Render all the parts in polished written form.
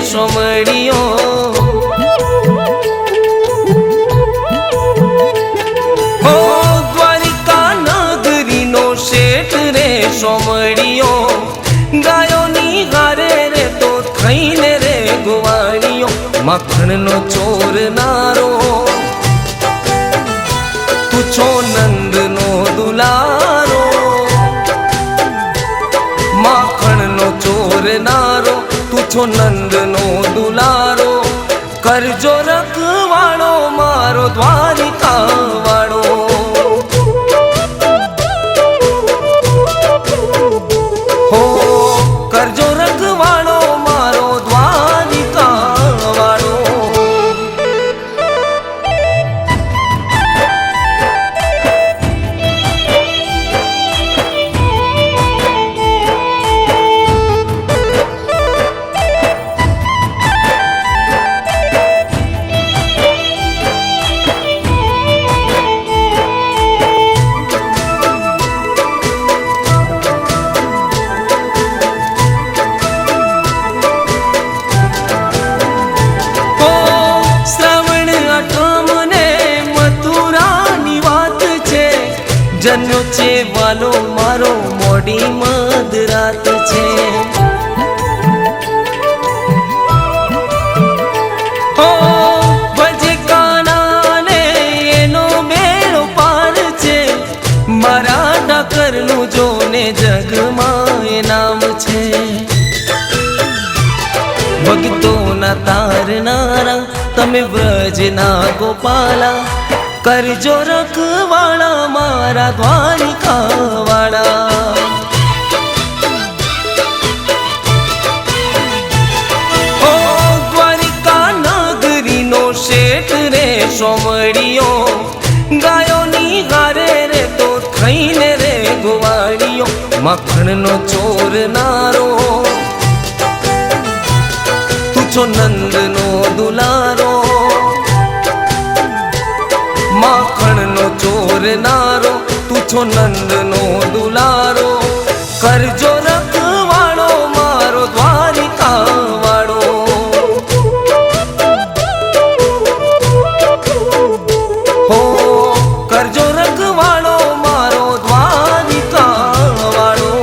सोमड़ियो हो द्वारिका नगरी नो शेठ रे सोमड़ियो गायो नी हारे रे तो खाईने रे गुवाड़ियो मखण नो चोर नारो तू छो नंद नो दुलारो माखण नो चोर नारो तू छो नंद नो दुलारो करजो रखवाड़ो मारो द्वारिका वाड़ो हो करजो रखवाड़ो मारो द्वारिका वाड़ो। जन्यो छे वालो मारो मोडी मधरात छे ओ बजे काना ने एनो बेड़ो पार छे मारा डाकर नु जोने जग मां नाम छे भक्तो ना तारनारा तमे ब्रज ना गोपाला करजो रखवाड़ा मारा द्वारिका वाड़ा। ओ द्वारिका नगरी नो शेठ रे सोमड़ियो गायो नी हारे रे तो खाईने रे गुवाड़ियो मखण नो चोर नारो तू छो नंद नो दुलारो माखण नो चोर नारो तू छो नंद नो दुलारो करजो रखवाड़ो मारो द्वारिका वाड़ो। हो करजो रखवाड़ो मारो द्वारिका वाड़ो।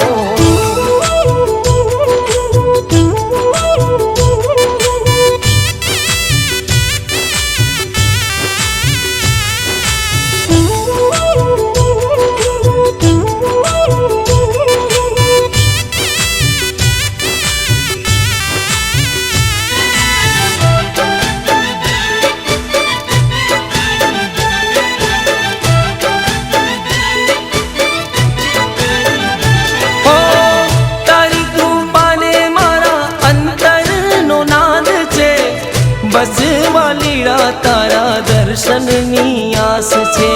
बस वालीड़ा तारा दर्शन नी आस छे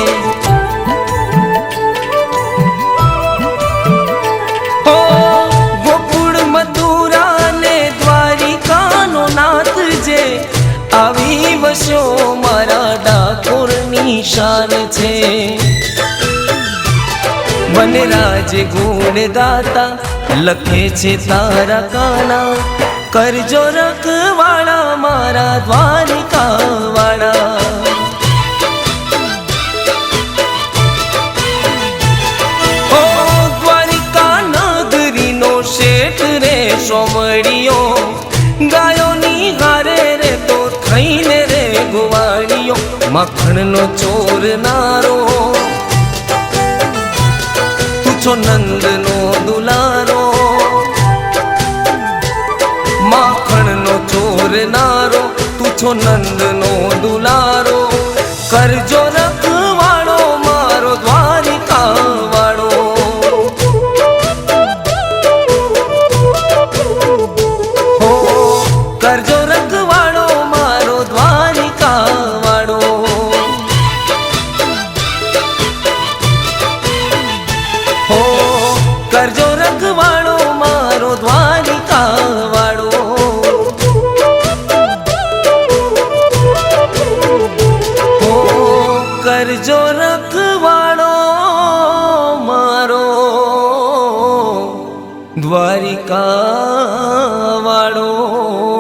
ओ गोकुल मथुरा ने द्वारिका नो नाथ जे आवी वशो मारा डाकोर नी शान छे वनराज गुण गाता लखे छे तारा काना करजो रखवाड़ा मारा द्वारिका वाड़ा। ओ द्वारिका नगरी नो शेठ रे सोमड़ियो गायो नी हारे रे तो खाईने रे गुवाड़ियो मखण नो चोर नारो तू छो नंद नो दुलारो છો નંદનો દુલારો, કરજો રખવાડો મારો દ્વારિકા વાળો. હો કરજો રખવાડો મારો દ્વારિકા વાળો. હો કરજો રખવાડો મારો દ્વારિકા વાળો. હો કરજો રખવાડો મારો દ્વારિકા વાળો.